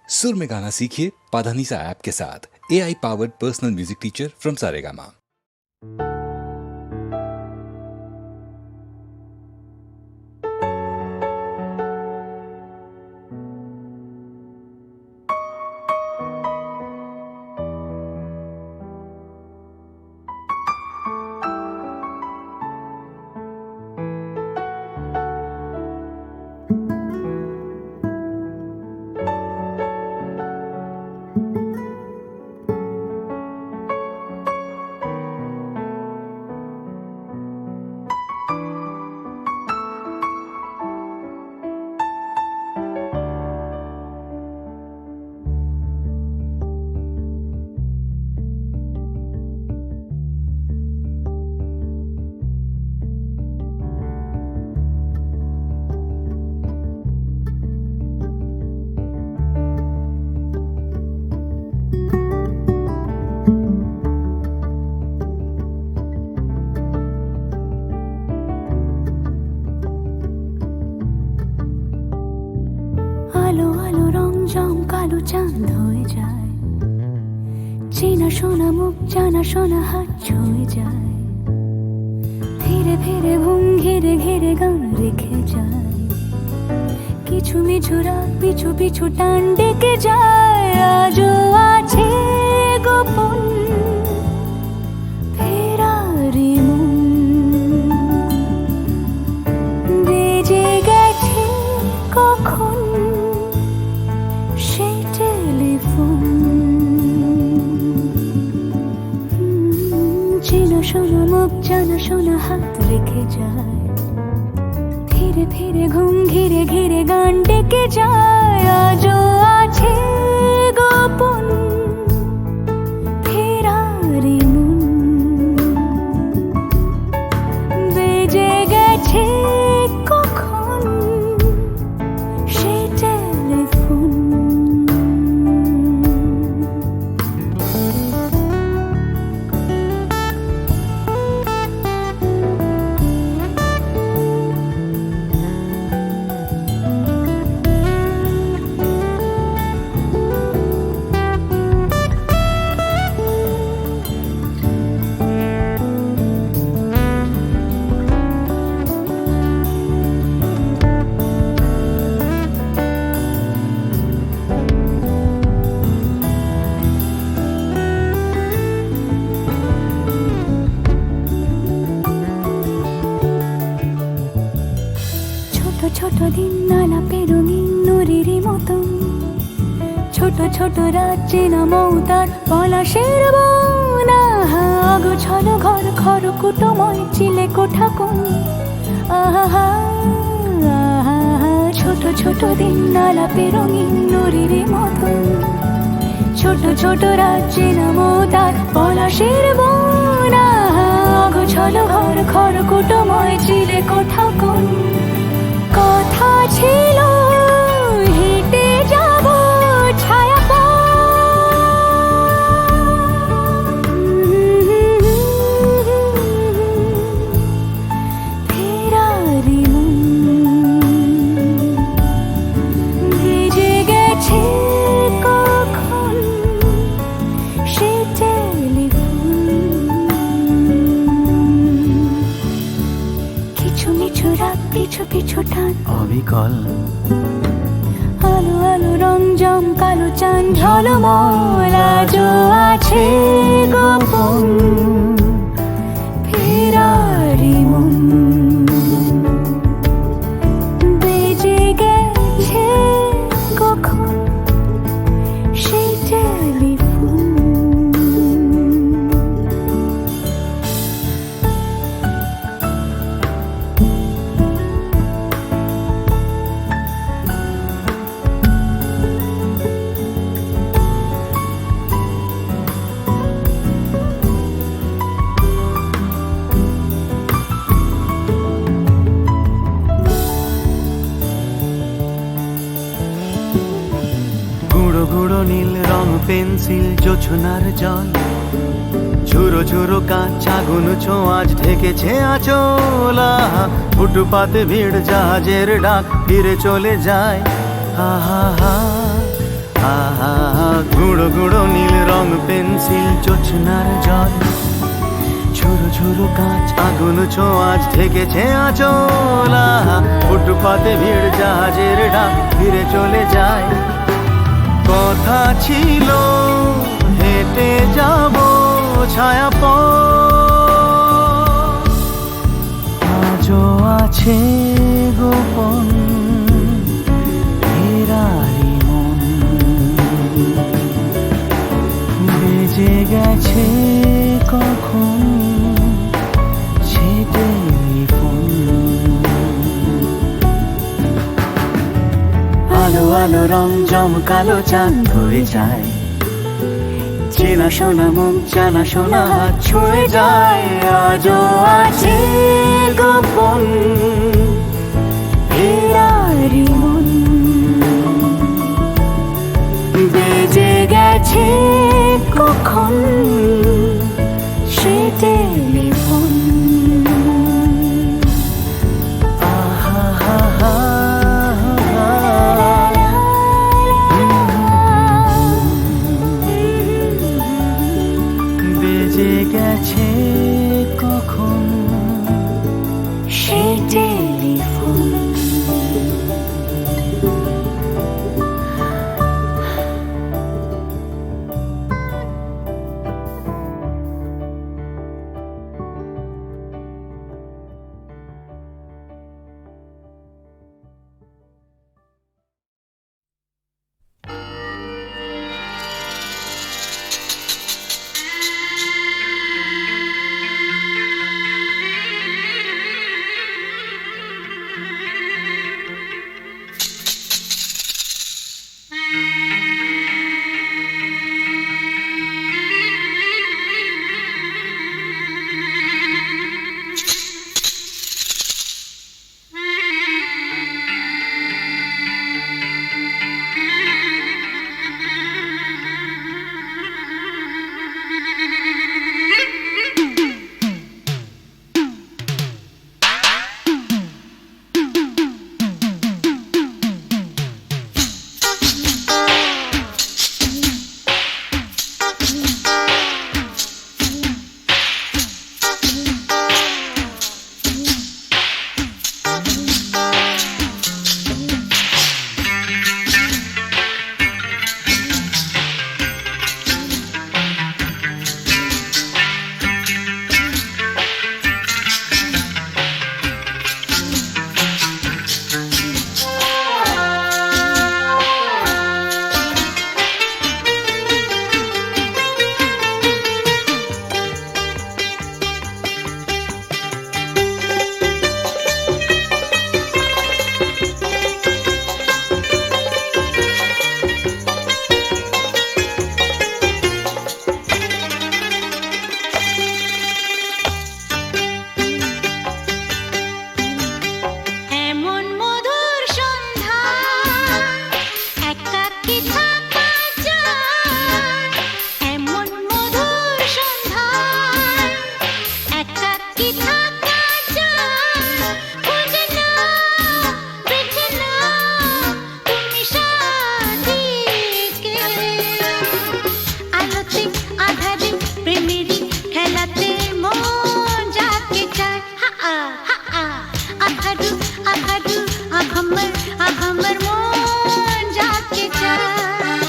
सुर में गाना सीखिए पाधानीसा ऐप के साथ। AI powered personal music teacher from Saregama. আলো আলো রং জম কালো চাঁদ হয়ে যায়, চেনা শোনা মুখ জানা শোনা হাত ছুঁয়ে যায়, ধীরে ধীরে ঘুম ঘিরে ঘিরে গান রেখে যায়, কিছু মিছু রাত পিছু পিছু টান ডেকে যায়। আজও আছে গোপন ফেরারি মন, বেজে গেছে কখন সেই টেলিফোন। চেনা শোনা মুখ জানা শোনা হাত রেখে যায়, ধীরে ধীরে ঘুম ঘিরে ঘিরে গান ডেকে যায়। আজও আছে গোপন ফেরারি মন, বেজে গেছে কখন সেই টেলিফোন। ছোট দিন আলাপের রঙিন নুরির মতন, ছোট ছোট রাজ্যে নামও তার পলাশের বন। আগো ছলো ঘর খর কুটময় চিলে কোঠা কোন, আহা আহা। ছোট ছোট দিন আলাপের রঙিন নুরির মতন, ছোট ছোট রাজ্যে নামও তার পলাশের বন। আগো ছলো ঘর খর কুটময় চিলে কোঠা কোন। কথা ছিল হেঁটে যাব ছায়া ফেরারি মন, ভিজে গেছে কখন সে টেলিফোন। কিছু মিছু রাত পিছু পিছু টান অবিকল, আলো আলো রং জম কালো চাঁদ ঝলমল। আজও আছে গোপন ফেরারি মন, বেজে গেছে কখন সেই টেলিফোন। গুঁড়ো গুঁড়ো নীল রং পেন্সিল জোছনার জল, ঝুরো ঝুরো কাঁচা আগুন ছোঁয়াজ ঢেকেছে আচলা। ফুটপাতে ভিড় জাহাজের ডাক ফিরে চলে যায়। আহা হা গুঁড়ো গুঁড়ো নীল রং পেন্সিল জোছনার জল, ঝুরো ঝুরো কাঁচ আগুন ছোঁয়াজ ঢেকেছে আঁচলা। ফুটপাতে ভিড় জাহাজের ডাক ফিরে চলে যায়। কথা ছিল হেঁটে যাব ছায়া পথ, আজও আছে গোপন ফেরারি মন। বেজে গেছে কখন সে টেলিফোন। আলো আলো রং জমকালো চাঁদ হয়ে যায়, চেনা শোনা মুখ জানা শোনা হাত ছুঁয়ে যায়। আজও আছে গোপন ফেরারি মন। বেজে গেছে কখন সে টেলিফোন। আহা হা হা বেজে গেছে কখন সে টেলিফোন। আঘামর মন যাকে চায়।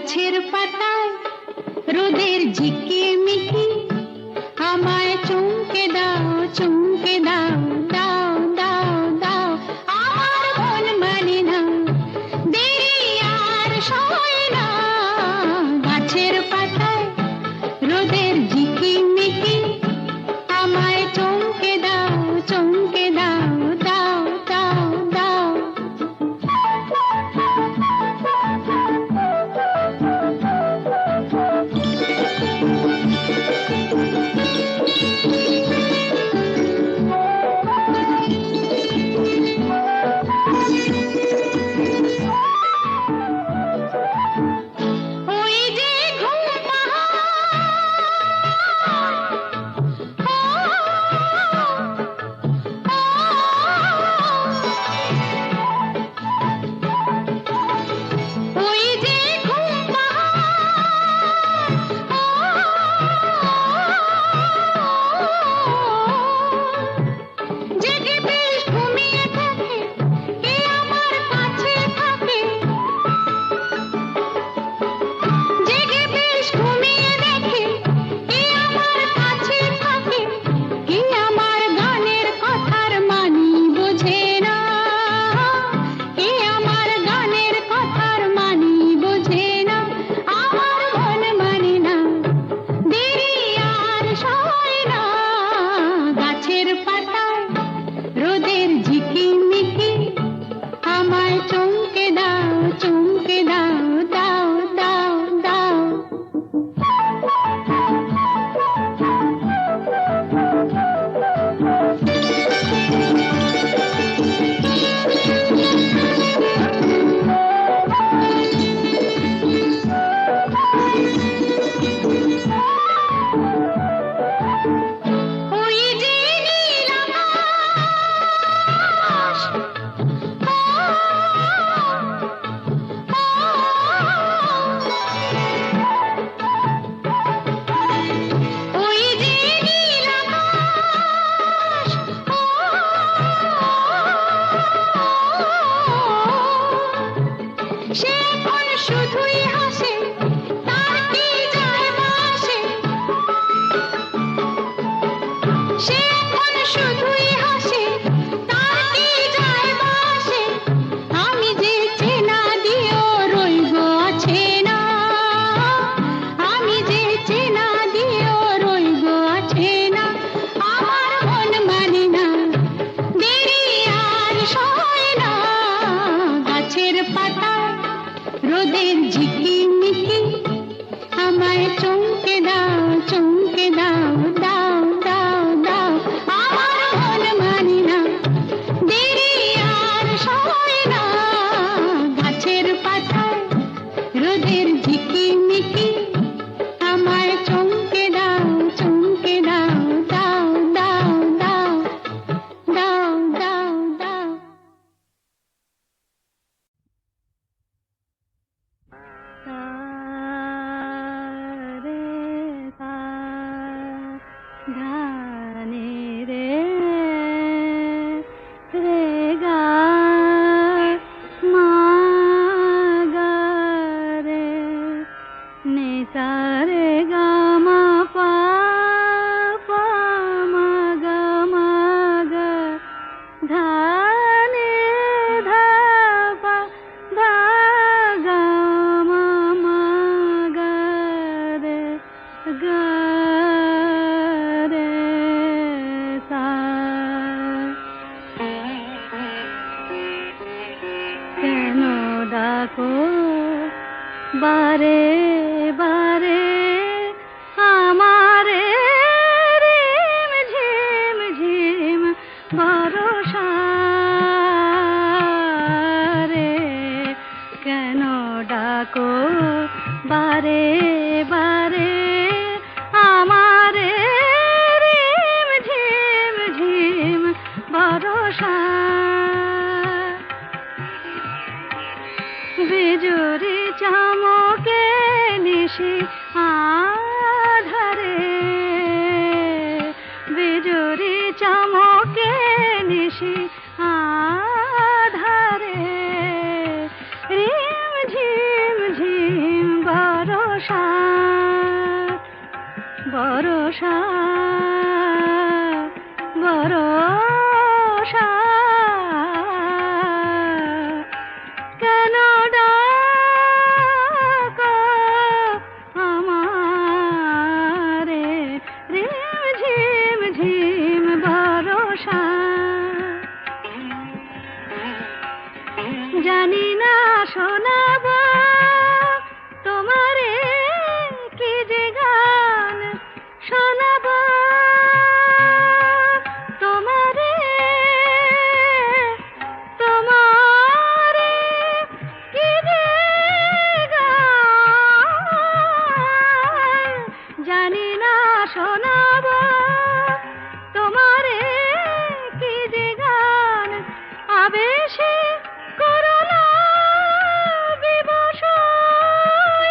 গাছের পাতায় রোদের ঝিকিমিকি আমায় চমকে দাও চমকে দাও দাও দাও দাও আমার মন মানে না দেরি আর সয় না গাছের পাতায় রোদের ঝিকিমিকি আমায় চমকে দাও চমকে দাও দাও দাও দাও ওই যে ঘুম ওই যে ঘুম জেগে বেশ ঘুমিয়ে থাকে কে আমার কাছে থাকে জেগে বেশ ঘুমিয়ে দেখে কে আমার কাছে থাকে কে আমার গানের কথার মানি বোঝে না কে আমার গানের কথার মানি বোঝে না আমার মন মানে না দেরি আর সয় না গাছের পাতায় রোদের ঝিকিমিকি আমায় চমকে দাও চমকে দাও দাও দাও দাও ওই যে নীল আকাশ ওই যে নীল আকাশ সে এখন শুধুই হাসে তার কি যায় বাসে সে এখন শুধুই হাসে তার কি যায় বাসে আমি যে চেনা দিও রইব আছে না আমি যে চেনা দিও রইব আছে না আমার মন মানে না দেরি আর সয় না গাছের পাতায় রোদের ঝিকিমিকি আমায় চমকে দাও চমকে দাও দাও দাও দাও আমার মন মানে না দেরি আর সয় না গাছের পাতায় রোদের ঝিকিমিকি আমায় চমকে দাও চমকে দাও দাও দাও দাও দাও দাও দাও কেন ডাকো বারে বারে আমারে রিম ঝিম ঝিম ভরসা রে কেন ডাকো বারে বারে আমারে রিম ঝিম ঝিম ভরসা বিজুরি চমকে নিশি আধারে বিজুরি চমকে নিশি আধারে রিম ঝিম ঝিম ভরসা ভরসা কেন ডাকো আমারে রিম ঝিম ঝিম ভরসা জানি না শোনাব তোমারে কি যে গান শোনাব তোমারে তোমারে কি যে গান জানি না শোনাব তোমারে কি যে গান আবেশে করুণা বিবশ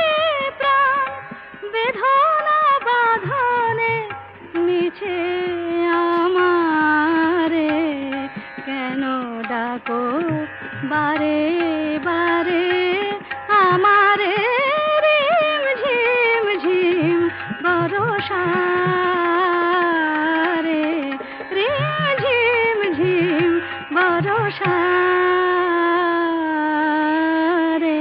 এ প্রাণ বেদনা বাঁধনে মিছে আমারে কেন ডাকো বারে বারে আমারে রিম ঝিম ঝিম ভরসা রে রিম ঝিম ঝিম ভরসা রে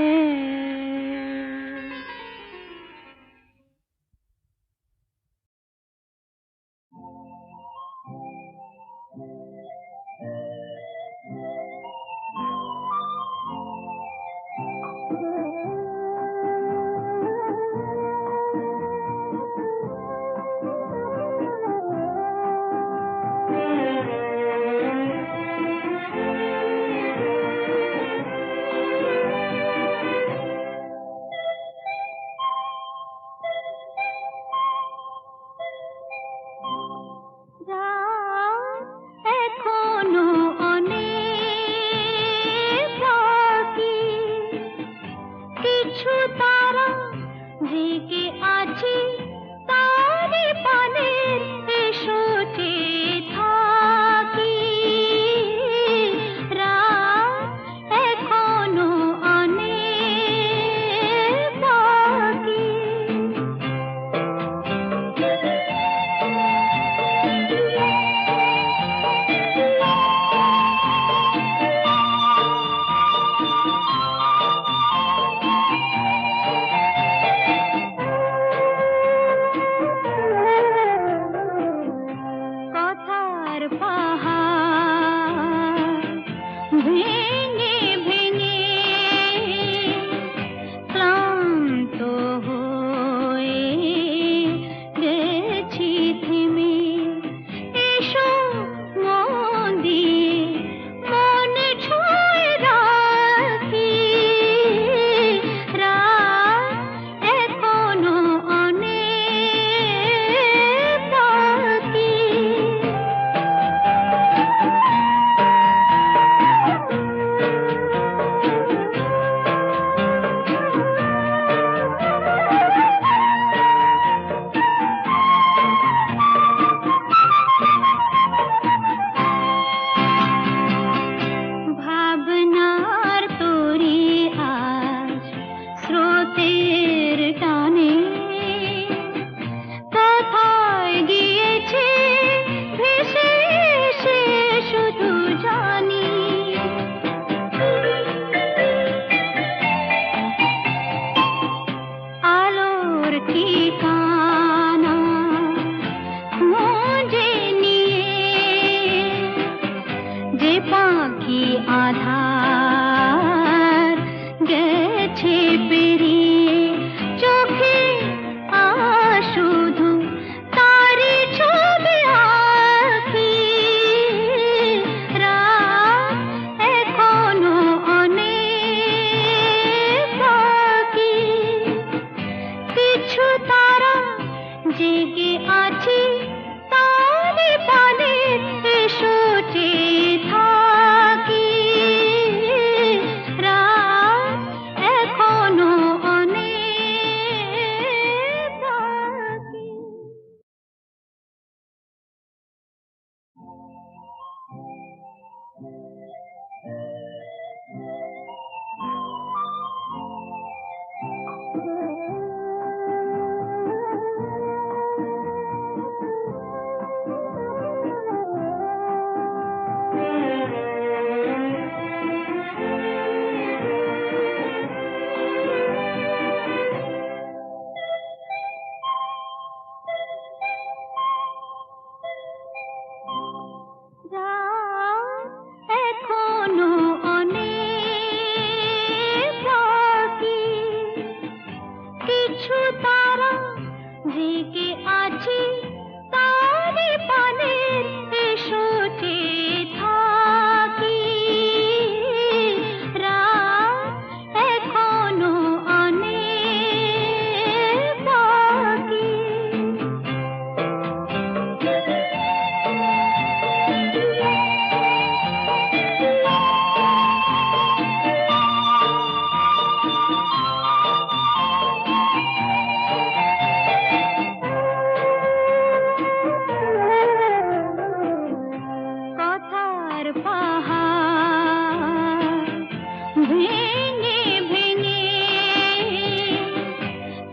ভেঙে ভেঙে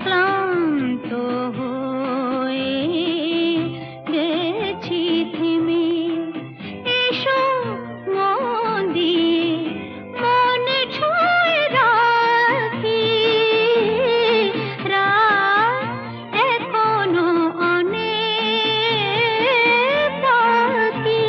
ক্লান্ত হয়ে গেছি থেমে। এসো মন দিয়ে মনে ছুঁয়ে রাখি, রাত এখনো অনেক বাকি।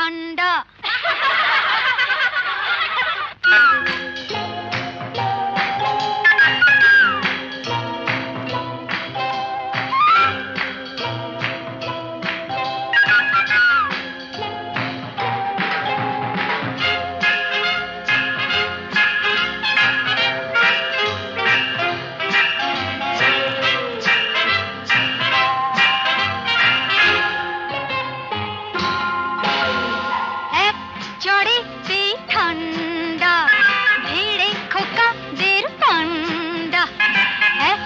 ঠান্ডা। এক চড়েতে ঠান্ডা, ভিড়ে খোকাদের পান্ডা। এক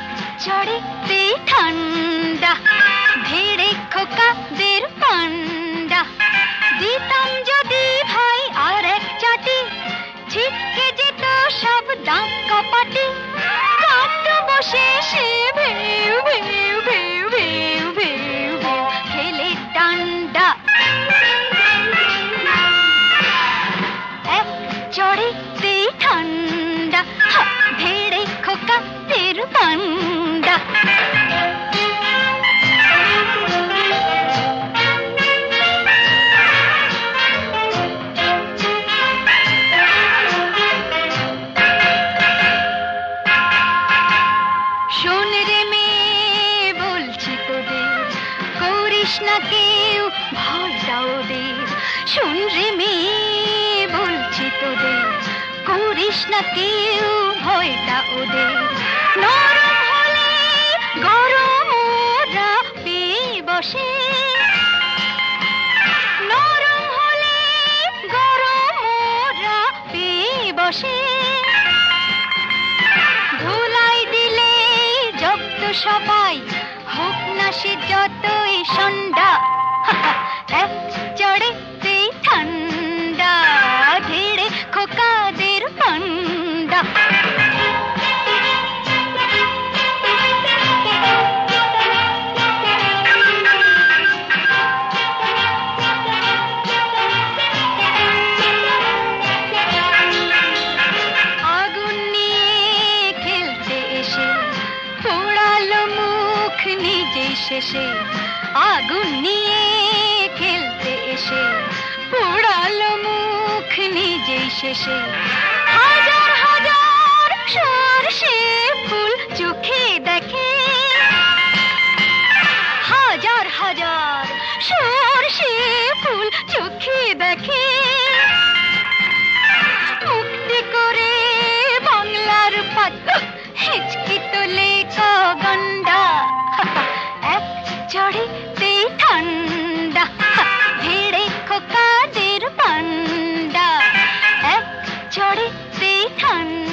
চড়েতে ঠান্ডা, ভিড়ে খোকাদের পান্ডা। দিতাম যদি ভাই আর এক চাটি, ছিটকে যেত সব দাঁত কপাটি। কাঁদ বসে সে ভেউ ভেউ ভেউ ভেউ ভেউ ভেউ খেলে ডান্ডা। এক চড়েতে ঠান্ডা, ভিড়ে খোকাদের পান্ডা। শোন রে মেয়ে বলছি তোদের, করিস না কেউ ভয়টা ওদের। শোন রে মেয়ে বলছি তোদের, করিস না কেউ ভয়টা ওদের। নরম হলে গরম ওরা পেয়ে বসে, নরম হলে গরম ওরা পেয়ে বসে। ধুলাই দিলে জব্দ সবাই, হোক না সে যতই সন্ধ্যা। এক চড়েতে ঠান্ডা, ভিড়ে খোকাদের পান্ডা। আগুন নিয়ে খেলতে এসে পোড়ালো মুখ নিজেই শেষে। আগুন নিয়ে খেলতে এসে পোড়ালো মুখ নিজেই শেষে। হাজার হাজার সরষে ফুল চোখে দেখে, হাজার হাজার সরষে ফুল চোখে দেখে। মুক্তি করে বাংলার পাত হিচকি তোলে গন্ডা। এক চড়েতে ঠান্ডা, ভিড়ে খোকাদের পান্ডা। এক চড়েতে ঠান্ডা।